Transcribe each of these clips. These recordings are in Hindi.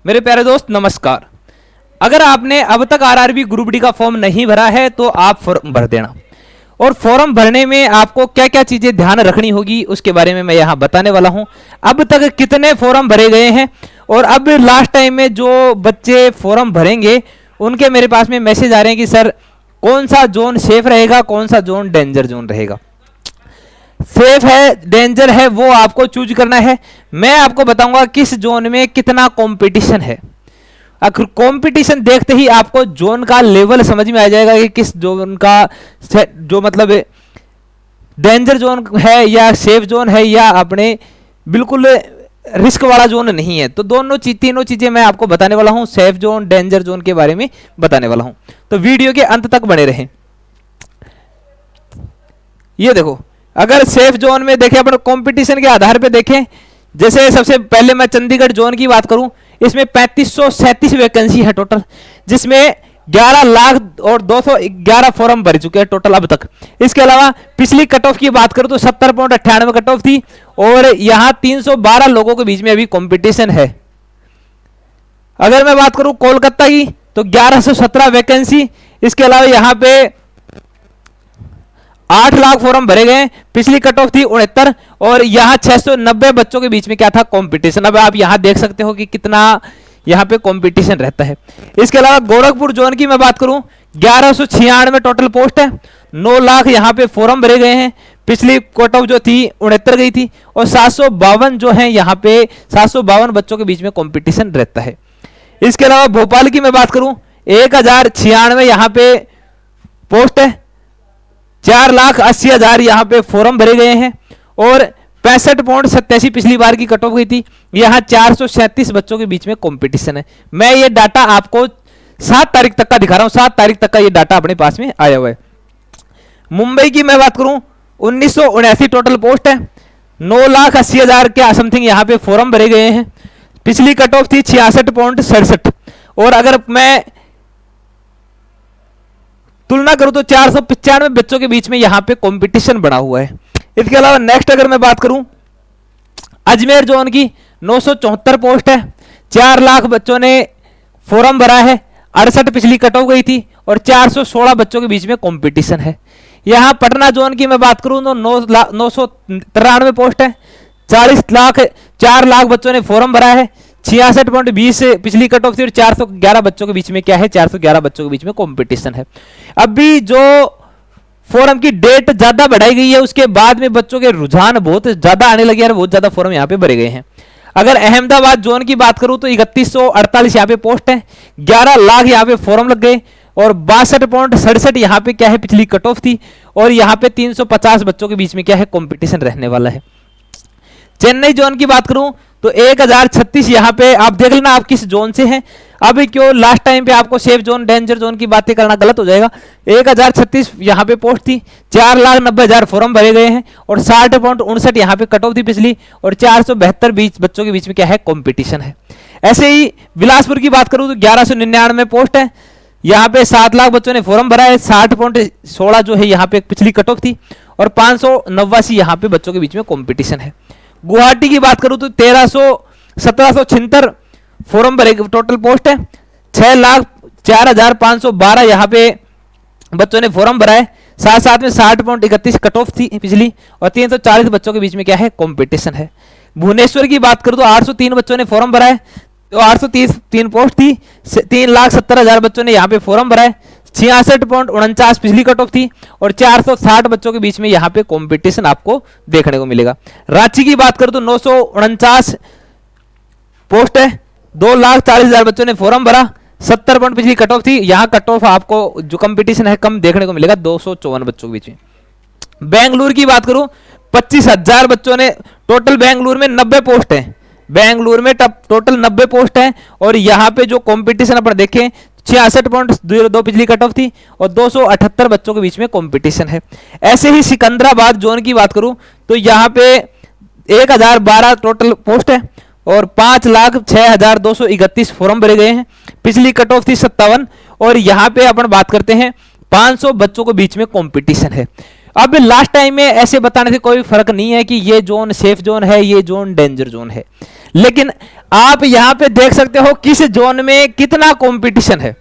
मेरे प्यारे दोस्त नमस्कार। अगर आपने अब तक आरआरबी ग्रुप डी का फॉर्म नहीं भरा है तो आप फॉर्म भर देना। और फॉर्म भरने में आपको क्या क्या चीजें ध्यान रखनी होगी उसके बारे में मैं यहाँ बताने वाला हूँ। अब तक कितने फॉर्म भरे गए हैं और अब लास्ट टाइम में जो बच्चे फॉर्म भरेंगे उनके मेरे पास में मैसेज आ रहे हैं कि सर कौन सा जोन सेफ रहेगा, कौन सा जोन डेंजर जोन रहेगा। सेफ है डेंजर है वो आपको चूज करना है। मैं आपको बताऊंगा किस जोन में कितना कंपटीशन है। अगर कंपटीशन देखते ही आपको जोन का लेवल समझ में आ जाएगा कि किस जोन का जो मतलब डेंजर जोन है या सेफ जोन है या अपने बिल्कुल रिस्क वाला जोन नहीं है। तो तीनों चीजें मैं आपको बताने वाला हूं, सेफ जोन डेंजर जोन के बारे में बताने वाला हूं। तो वीडियो के अंत तक बने रहें। ये देखो, अगर सेफ जोन में देखें अपन कंपटीशन के आधार पे देखें, जैसे सबसे पहले मैं चंडीगढ़ जोन की बात करूं, इसमें 3537 वैकेंसी है टोटल, जिसमें 11,02,11 फॉर्म भर चुके हैं टोटल अब तक। इसके अलावा पिछली कट ऑफ की बात करूं तो 70.98 कट ऑफ थी और यहां 312 लोगों के बीच में अभी कंपटीशन है। अगर मैं बात करूं कोलकाता की तो 1117 वैकेंसी। इसके अलावा यहां पे 8 लाख फॉर्म भरे गए। पिछली कट ऑफ थी 69 और यहां 690 बच्चों के बीच में क्या था कंपटीशन। अब आप यहां देख सकते हो कि कितना यहां पे कंपटीशन रहता है। इसके अलावा गोरखपुर जोन की मैं बात करूं 1196 टोटल पोस्ट है, 9 लाख यहां पे फॉर्म भरे गए हैं। पिछली कट ऑफ जो थी 69 गई थी और 752 जो है यहां पे 752 बच्चों के बीच में कंपटीशन रहता है। इसके अलावा भोपाल की मैं बात करूं 1096 यहां पे पोस्ट है, 4,80,000 यहां पे फॉर्म भरे गए हैं और 65.87 पिछली बार की कट ऑफ गई थी। यहां 437 बच्चों के बीच में कंपटीशन है। मैं ये डाटा आपको 7 तारीख तक का दिखा रहा हूं, 7 तारीख तक का ये डाटा अपने पास में आया हुआ है। मुंबई की मैं बात करूं 1979 टोटल पोस्ट है, 9,80,000 के समथिंग यहां पे फॉर्म भरे गए हैं। पिछली कट ऑफ थी 66.67 और अगर मैं तुलना करूं तो 495 बच्चों के बीच में यहां पे कंपटीशन बना हुआ है। इसके अलावा नेक्स्ट अगर मैं बात करूं अजमेर जोन की 974 पोस्ट है, 4 लाख बच्चों ने फॉर्म भरा है, 68 पिछली कट ऑफ गई थी और 416 बच्चों के बीच में कंपटीशन है। यहां पटना जोन की मैं बात करूं तो 993 पोस्ट है, 4 लाख बच्चों ने फॉर्म भरा है, 66.20 पिछली कट ऑफ थी और 411 बच्चों के बीच में क्या है 411 बच्चों के बीच में कंपटीशन है। अभी जो फॉर्म की डेट ज्यादा बढ़ाई गई है उसके बाद में बच्चों के रुझान बहुत ज्यादा आने लगे और बहुत ज्यादा फॉर्म यहाँ पे भरे गए हैं। अगर अहमदाबाद जोन की बात करूं तो 3148 यहाँ पे पोस्ट है, 11 लाख यहाँ पे फॉर्म लग गए और 62.67 यहाँ पे क्या है पिछली कट ऑफ थी और यहाँ पे 350 बच्चों के बीच में क्या है कंपटीशन रहने वाला है। चेन्नई जोन की बात करूं तो 1036 यहाँ पे आप देख लेना आप किस जोन से हैं। अभी क्यों लास्ट टाइम पे आपको सेफ जोन डेंजर जोन की बातें करना गलत हो जाएगा। 1036 यहाँ पे पोस्ट थी, 4,90,000 फॉर्म भरे गए हैं और 60.59 यहाँ पे कट ऑफ थी पिछली और 472 बच्चों के बीच में क्या है कंपटीशन है। ऐसे ही बिलासपुर की बात करूं तो 1199 पोस्ट है, यहाँ पे 7 लाख बच्चों ने फॉर्म भरा है, 60.16 जो है यहाँ पे पिछली कट ऑफ थी और 589 यहाँ पे बच्चों के बीच में कंपटीशन है। गुवाहाटी की बात करूं तो 1776 फॉर्म भरे टोटल पोस्ट है, 6,04,512 यहाँ पे बच्चों ने फॉर्म भरा है, साथ में 60.31 कट ऑफ थी पिछली और 340 बच्चों के बीच में क्या है कंपटीशन है। भुवनेश्वर की बात करूं तो 803 बच्चों ने फॉर्म भरा है, तो 833 पोस्ट थी, 3,70,000 बच्चों ने यहाँ पे फॉर्म भरा है, 66.49 पिछली कट ऑफ थी और 460 बच्चों के बीच में यहाँ पे कंपटीशन आपको देखने को मिलेगा। रांची की बात करूं तो 949 पोस्ट है, 2,40,000 बच्चों ने फॉर्म भरा, 70 पॉइंट पिछली कट ऑफ थी। यहाँ कट ऑफ आपको जो कंपटीशन है कम देखने को मिलेगा 254 बच्चों के बीच में। बेंगलुरु की बात करूं 25,000 बच्चों ने टोटल, बेंगलुरु में 90 पोस्ट है, बेंगलुरु में टोटल 90 पोस्ट है और यहाँ पे जो कंपटीशन अपन देखें 66.02 पिछली कट ऑफ थी और 278 बच्चों के बीच में कंपटीशन है। ऐसे ही सिकंदराबाद जोन की बात करूं तो यहाँ पे 1012 टोटल पोस्ट है और 5,06,231 फॉर्म भरे गए हैं। पिछली कट ऑफ थी 57 और यहाँ पे अपन बात करते हैं 500 बच्चों के बीच में कंपटीशन है। अब लास्ट टाइम में ऐसे बताने से कोई फर्क नहीं है कि ये जोन सेफ जोन है, ये जोन डेंजर जोन है, लेकिन आप यहां पे देख सकते हो किस जोन में कितना कंपटीशन है,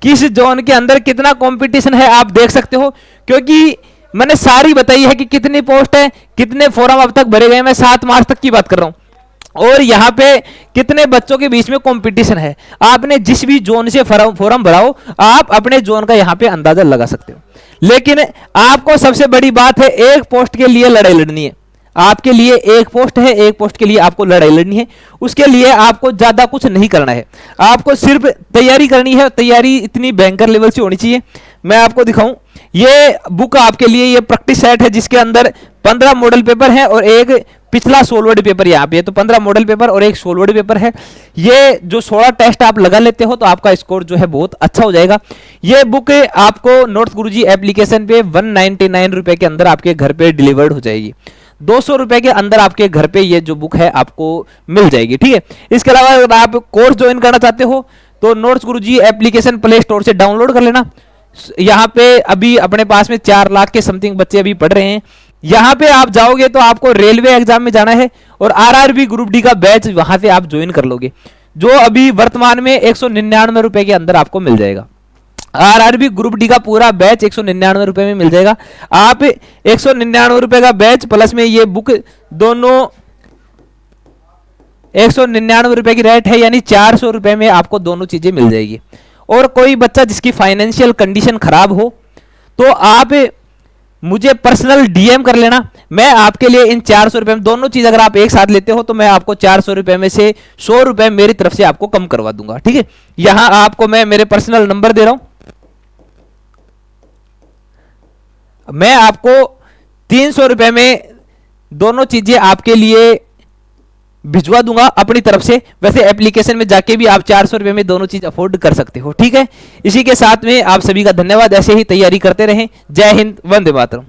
किस जोन के अंदर कितना कंपटीशन है आप देख सकते हो, क्योंकि मैंने सारी बताई है कि कितनी पोस्ट है, कितने फॉर्म अब तक भरे गए, मैं 7 मार्च तक की बात कर रहा हूं, और यहाँ पे कितने बच्चों के बीच में कंपटीशन है। आपने जिस भी जोन से फॉर्म भराओ आप अपने जोन का यहाँ पे अंदाजा लगा सकते हो। लेकिन आपको सबसे बड़ी बात है, एक पोस्ट के लिए लड़ाई लड़नी है, आपके लिए एक पोस्ट है, एक पोस्ट के लिए आपको लड़ाई लड़नी है। उसके लिए आपको ज्यादा कुछ नहीं करना है, आपको सिर्फ तैयारी करनी है। तैयारी इतनी भयंकर लेवल से होनी चाहिए। मैं आपको दिखाऊं, ये बुक आपके लिए ये प्रैक्टिस सेट है जिसके अंदर 15 मॉडल पेपर है और एक पिछला सोलवर्ड पेपर यहाँ पे है। तो 15 मॉडल पेपर और एक सोलवर्ड पेपर है। ये जो 16 टेस्ट आप लगा लेते हो तो आपका स्कोर जो है बहुत अच्छा हो जाएगा। ये बुक आपको नोट्स गुरुजी एप्लीकेशन पे 199 रुपए के अंदर आपके घर पे डिलीवर्ड हो जाएगी। 200 रुपए के अंदर आपके घर पे ये जो बुक है आपको मिल जाएगी, ठीक है। इसके अलावा अगर आप कोर्स ज्वाइन करना चाहते हो तो नोट्स गुरुजी एप्लीकेशन प्ले स्टोर से डाउनलोड कर लेना। यहाँ पे अभी अपने पास में 4 लाख के समथिंग बच्चे अभी पढ़ रहे हैं। यहाँ पे आप जाओगे तो आपको रेलवे एग्जाम में जाना है और आरआरबी ग्रुप डी का बैच वहां से आप ज्वाइन कर लोगे, जो अभी वर्तमान में 199 रुपए के अंदर आपको मिल जाएगा। आरआरबी ग्रुप डी का पूरा बैच 199 रुपए में मिल जाएगा। आप 199 रुपए का बैच प्लस में ये बुक दोनों 199 रुपए की रेट है, यानी 400 रुपए में आपको दोनों चीजें मिल जाएगी। और कोई बच्चा जिसकी फाइनेंशियल कंडीशन खराब हो तो आप मुझे पर्सनल डीएम कर लेना। मैं आपके लिए इन 400 रुपए में दोनों चीज अगर आप एक साथ लेते हो तो मैं आपको 400 रुपए में से 100 रुपए मेरी तरफ से आपको कम करवा दूंगा, ठीक है। यहां आपको मैं मेरे पर्सनल नंबर दे रहा हूं, मैं आपको 300 रुपए में दोनों चीजें आपके लिए भिजवा दूंगा अपनी तरफ से। वैसे एप्लीकेशन में जाके भी आप 400 रुपए में दोनों चीज अफोर्ड कर सकते हो, ठीक है। इसी के साथ में आप सभी का धन्यवाद, ऐसे ही तैयारी करते रहें। जय हिंद, वंदे मातरम।